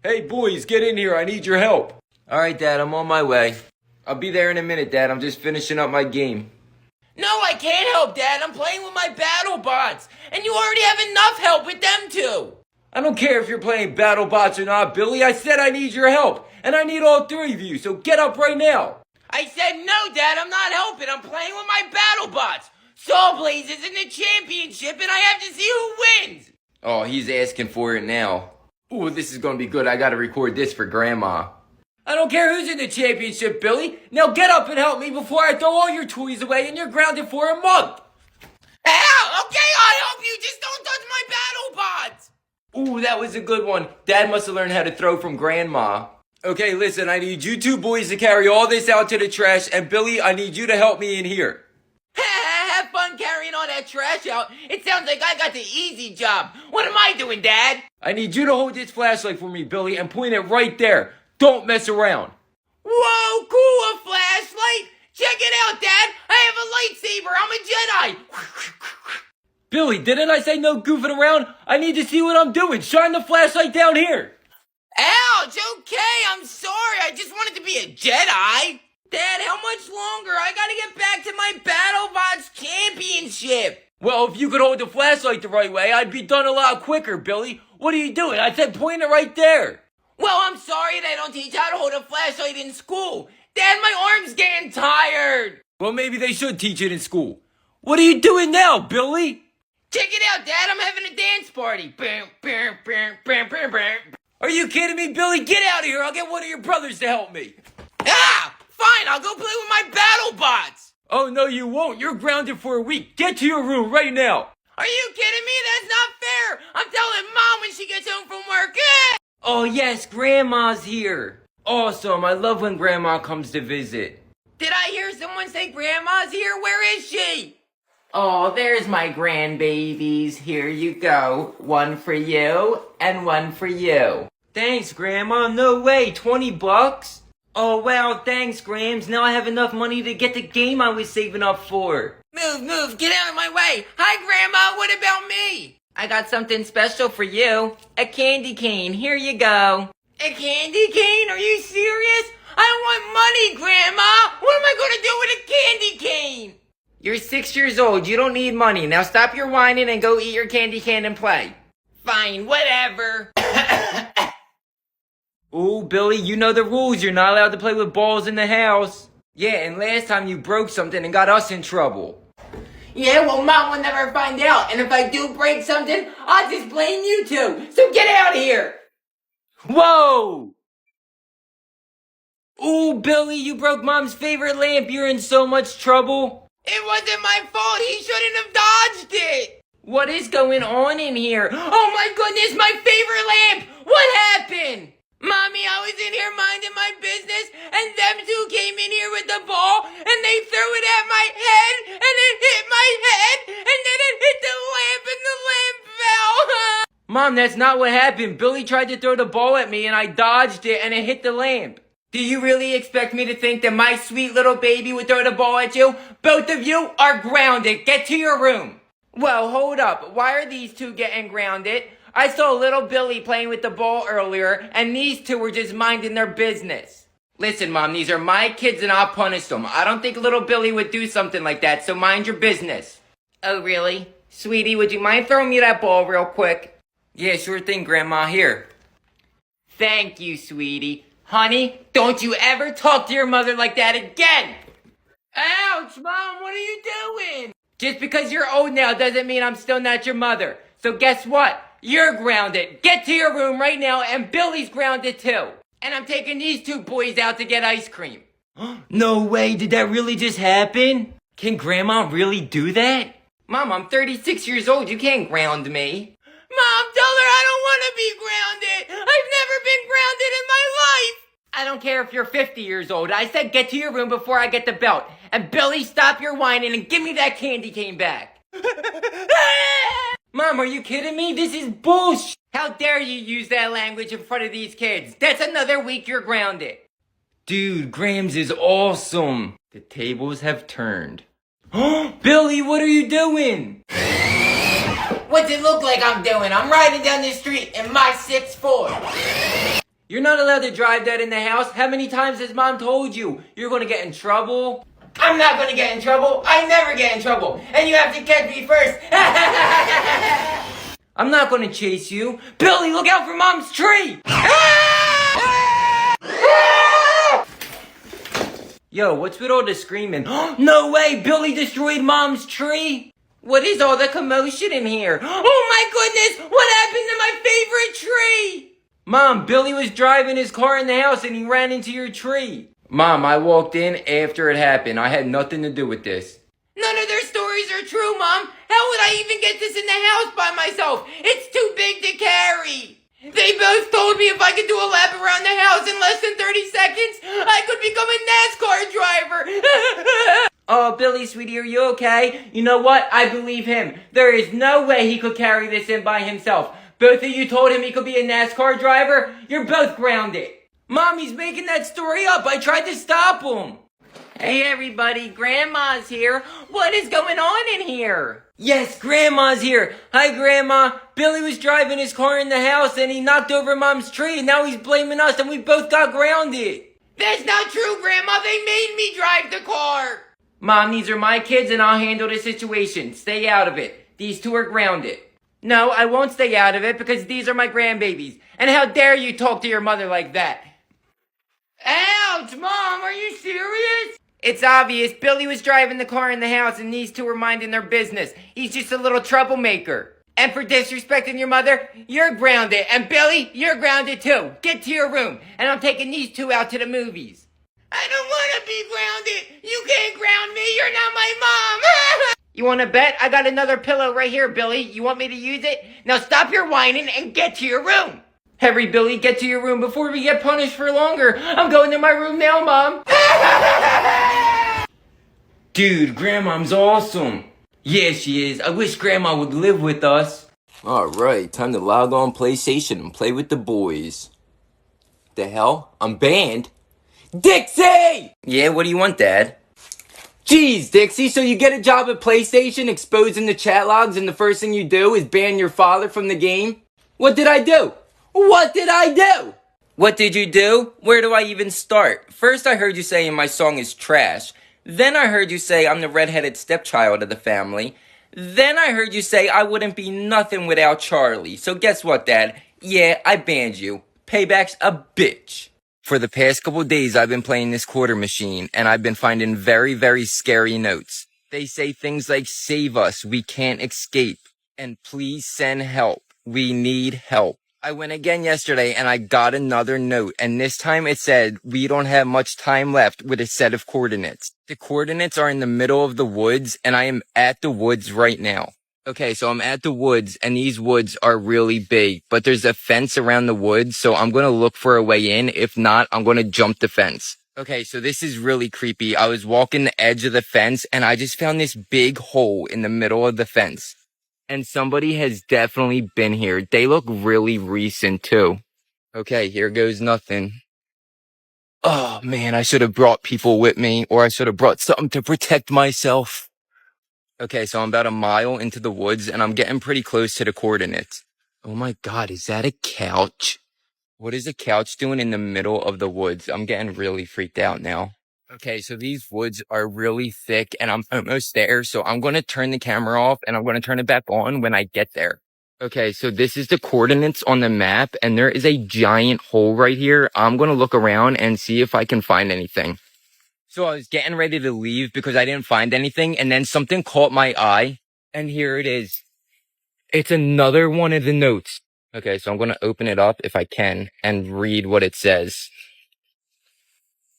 Hey boys, get in here, I need your help. Alright Dad, I'm on my way. I'll be there in a minute, Dad, I'm just finishing up my game. No, I can't help, Dad. I'm playing with my battle bots. And you already have enough help with them too. I don't care if you're playing battle bots or not, Billy. I said I need your help. And I need all three of you, so get up right now. I said no, Dad. I'm not helping. I'm playing with my battle bots. Soul Blaze is in the championship and I have to see who wins. Oh, he's asking for it now. Ooh, this is gonna be good. I gotta record this for Grandma. I don't care who's in the championship, Billy. Now get up and help me before I throw all your toys away and you're grounded for a month. Ow! Okay, I'll help you. Just don't touch my battle bots. Ooh, that was a good one. Dad must have learned how to throw from Grandma. Okay, listen, I need you two boys to carry all this out to the trash, and Billy, I need you to help me in here. Have fun carrying all that trash out. It sounds like I got the easy job. What am I doing, Dad? I need you to hold this flashlight for me, Billy, and point it right there. Don't mess around. Whoa, cool, a flashlight. Check it out, Dad. I have a lightsaber. I'm a Jedi. Billy, didn't I say no goofing around? I need to see what I'm doing. Shine the flashlight down here. Ouch, okay, I'm sorry. I just wanted to be a Jedi. Dad, how much longer? I gotta get back to my BattleBots championship. Well, if you could hold the flashlight the right way, I'd be done a lot quicker, Billy. What are you doing? I said point it right there. Well, I'm sorry they don't teach how to hold a flashlight in school. Dad, my arm's getting tired. Well, maybe they should teach it in school. What are you doing now, Billy? Check it out, Dad. I'm having a dance party. Bam, bam, bam, bam, bam, bam. Are you kidding me, Billy? Get out of here. I'll get one of your brothers to help me. Ah! Fine, I'll go play with my BattleBots. Oh, no, you won't. You're grounded for a week. Get to your room right now. Are you kidding me? That's not fair. I'm telling Mom when she gets home from work. Oh, yes, Grandma's here. Awesome. I love when Grandma comes to visit. Did I hear someone say Grandma's here? Where is she? Oh, there's my grandbabies. Here you go. One for you and one for you. Thanks, Grandma. No way. $20? Oh, wow. Thanks, Grams. Now I have enough money to get the game I was saving up for. Move. Get out of my way. Hi, Grandma. What about me? I got something special for you. A candy cane. Here you go. A candy cane? Are you serious? I don't want money, Grandma. What am I going to do with a candy cane? You're 6 years old. You don't need money. Now stop your whining and go eat your candy cane and play. Fine, whatever. Ooh, Billy, you know the rules. You're not allowed to play with balls in the house. Yeah, and last time you broke something and got us in trouble. Yeah, well, Mom will never find out. And if I do break something, I'll just blame you two. So get out of here. Whoa! Ooh, Billy, you broke Mom's favorite lamp. You're in so much trouble. It wasn't my fault. He shouldn't have dodged it. What is going on in here? Oh my goodness, my favorite lamp. What happened? Mommy, I was in here minding my business, and them two came in here with the ball, and they threw it at my head, and it hit my head, and then it hit the lamp, and the lamp fell. Mom, that's not what happened. Billy tried to throw the ball at me, and I dodged it, and it hit the lamp. Do you really expect me to think that my sweet little baby would throw the ball at you? Both of you are grounded. Get to your room. Well, hold up. Why are these two getting grounded? I saw little Billy playing with the ball earlier, and these two were just minding their business. Listen, Mom, these are my kids, and I'll punish them. I don't think little Billy would do something like that, so mind your business. Oh, really? Sweetie, would you mind throwing me that ball real quick? Yeah, sure thing, Grandma. Here. Thank you, sweetie. Honey, don't you ever talk to your mother like that again! Ouch, Mom, what are you doing? Just because you're old now doesn't mean I'm still not your mother. So guess what? You're grounded. Get to your room right now, and Billy's grounded too. And I'm taking these two boys out to get ice cream. No way, did that really just happen? Can Grandma really do that? Mom, I'm 36 years old. You can't ground me. Mom, tell her I don't want to be grounded. I've never been grounded in my life. I don't care if you're 50 years old. I said get to your room before I get the belt. And Billy, stop your whining and give me that candy cane back. Mom, are you kidding me? This is bullshit. How dare you use that language in front of these kids? That's another week you're grounded. Dude, Grams is awesome. The tables have turned. Billy, what are you doing? What's it look like I'm doing? I'm riding down the street in my 6'4". You're not allowed to drive that in the house. How many times has Mom told you? You're gonna get in trouble. I'm not gonna get in trouble. I never get in trouble. And you have to catch me first. I'm not gonna chase you. Billy, look out for Mom's tree! Yo, what's with all the screaming? No way! Billy destroyed Mom's tree! What is all the commotion in here? Oh my goodness! What happened to my favorite tree? Mom, Billy was driving his car in the house and he ran into your tree. Mom, I walked in after it happened. I had nothing to do with this. None of their stories are true, Mom. How would I even get this in the house by myself? It's too big to carry. They both told me if I could do a lap around the house in less than 30 seconds, I could become a NASCAR driver. Oh, Billy, sweetie, are you okay? You know what? I believe him. There is no way he could carry this in by himself. Both of you told him he could be a NASCAR driver. You're both grounded. Mom, he's making that story up. I tried to stop him. Hey, everybody. Grandma's here. What is going on in here? Yes, Grandma's here. Hi, Grandma. Billy was driving his car in the house and he knocked over Mom's tree and now he's blaming us and we both got grounded. That's not true, Grandma. They made me drive the car. Mom, these are my kids and I'll handle the situation. Stay out of it. These two are grounded. No, I won't stay out of it because these are my grandbabies. And how dare you talk to your mother like that? Ouch, Mom, are you serious? It's obvious. Billy was driving the car in the house and these two were minding their business. He's just a little troublemaker. And for disrespecting your mother, you're grounded. And Billy, you're grounded too. Get to your room. And I'm taking these two out to the movies. I don't want to be grounded. You can't ground me. You're not my mom. You want to bet? I got another pillow right here, Billy. You want me to use it? Now stop your whining and get to your room. Hurry, Billy, get to your room before we get punished for longer. I'm going to my room now, Mom. Dude, Grandma's awesome. Yeah, she is. I wish Grandma would live with us. Alright, time to log on PlayStation and play with the boys. The hell? I'm banned? Dixie! Yeah, what do you want, Dad? Jeez, Dixie, so you get a job at PlayStation exposing the chat logs and the first thing you do is ban your father from the game? What did I do? What did I do? What did you do? Where do I even start? First I heard you saying my song is trash. Then I heard you say I'm the redheaded stepchild of the family. Then I heard you say I wouldn't be nothing without Charlie. So guess what, Dad? Yeah, I banned you. Payback's a bitch. For the past couple days, I've been playing this quarter machine, and I've been finding very, very scary notes. They say things like, save us, we can't escape, and please send help, we need help. I went again yesterday, and I got another note, and this time it said, we don't have much time left with a set of coordinates. The coordinates are in the middle of the woods, and I am at the woods right now. Okay, so I'm at the woods, and these woods are really big, but there's a fence around the woods, so I'm gonna look for a way in. If not, I'm gonna jump the fence. Okay, so this is really creepy. I was walking the edge of the fence, and I just found this big hole in the middle of the fence. And somebody has definitely been here. They look really recent, too. Okay, here goes nothing. Oh, man, I should have brought people with me, or I should have brought something to protect myself. Okay, so I'm about a mile into the woods, and I'm getting pretty close to the coordinates. Oh my god, is that a couch? What is a couch doing in the middle of the woods? I'm getting really freaked out now. Okay, so these woods are really thick, and I'm almost there, so I'm going to turn the camera off, and I'm going to turn it back on when I get there. Okay, so this is the coordinates on the map, and there is a giant hole right here. I'm going to look around and see if I can find anything. So I was getting ready to leave because I didn't find anything, and then something caught my eye, and here it is. It's another one of the notes. Okay, so I'm going to open it up if I can and read what it says.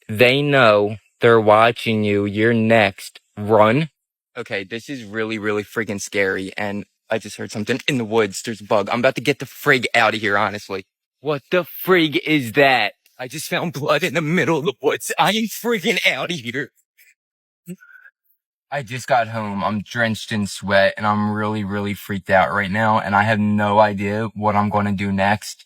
They know they're watching you. You're next. Run. Okay, this is really, really freaking scary, and I just heard something in the woods. There's a bug. I'm about to get the frig out of here, honestly. What the frig is that? I just found blood in the middle of the woods. I ain't freaking out of here. I just got home. I'm drenched in sweat and I'm really, really freaked out right now. And I have no idea what I'm going to do next.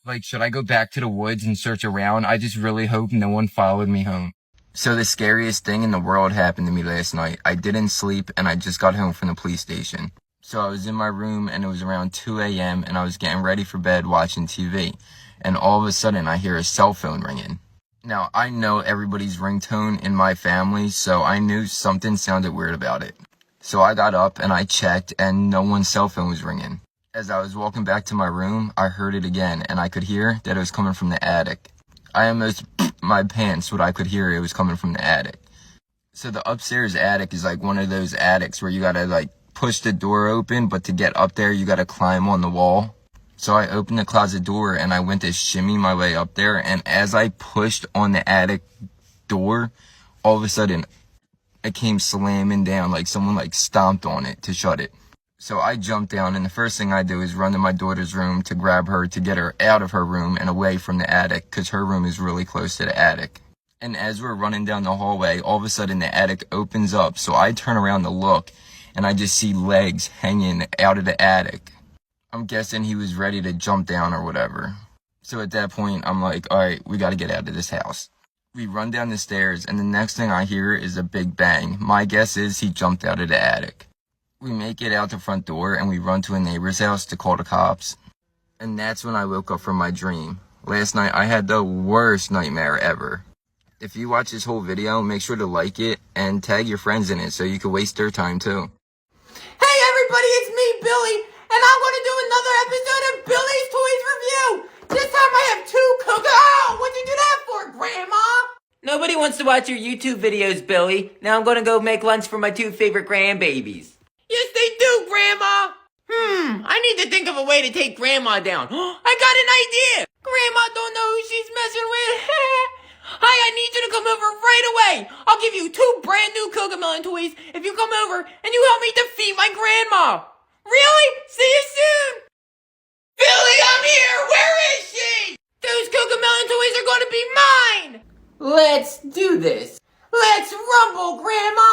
Like, should I go back to the woods and search around? I just really hope no one followed me home. So the scariest thing in the world happened to me last night. I didn't sleep and I just got home from the police station. So I was in my room and it was around 2 a.m. and I was getting ready for bed watching TV. and all of a sudden I hear a cell phone ringing. Now, I know everybody's ringtone in my family, so I knew something sounded weird about it. So I got up and I checked, and no one's cell phone was ringing. As I was walking back to my room, I heard it again, and I could hear that it was coming from the attic. I almost my pants when I could hear it was coming from the attic. So the upstairs attic is like one of those attics where you gotta like push the door open, but to get up there, you gotta climb on the wall. So I opened the closet door and I went to shimmy my way up there, and as I pushed on the attic door, all of a sudden it came slamming down like someone like stomped on it to shut it. So I jumped down, and the first thing I do is run to my daughter's room to grab her to get her out of her room and away from the attic, because her room is really close to the attic. And as we're running down the hallway, all of a sudden the attic opens up, so I turn around to look, and I just see legs hanging out of the attic. I'm guessing he was ready to jump down or whatever. So at that point, I'm like, alright, we gotta get out of this house. We run down the stairs, and the next thing I hear is a big bang. My guess is he jumped out of the attic. We make it out the front door, and we run to a neighbor's house to call the cops. And that's when I woke up from my dream. Last night, I had the worst nightmare ever. If you watch this whole video, make sure to like it and tag your friends in it so you can waste their time too. Hey everybody, it's me, Billy, and I'm gonna do another episode of Billy's Toys Review. This time I have two cookers. Oh, what'd you do that for, Grandma? Nobody wants to watch your YouTube videos, Billy. Now I'm gonna go make lunch for my two favorite grandbabies. Yes, they do, Grandma. I need to think of a way to take Grandma down. I got an idea. Grandma don't know who she's messing with. Hi, I need you to come over right away. I'll give you 2 brand new Cocomelon toys if you come over and you help me defeat my grandma. Really? See you soon. Billy, I'm here. Where is she? Those Cocomelon toys are going to be mine. Let's do this. Let's rumble, Grandma.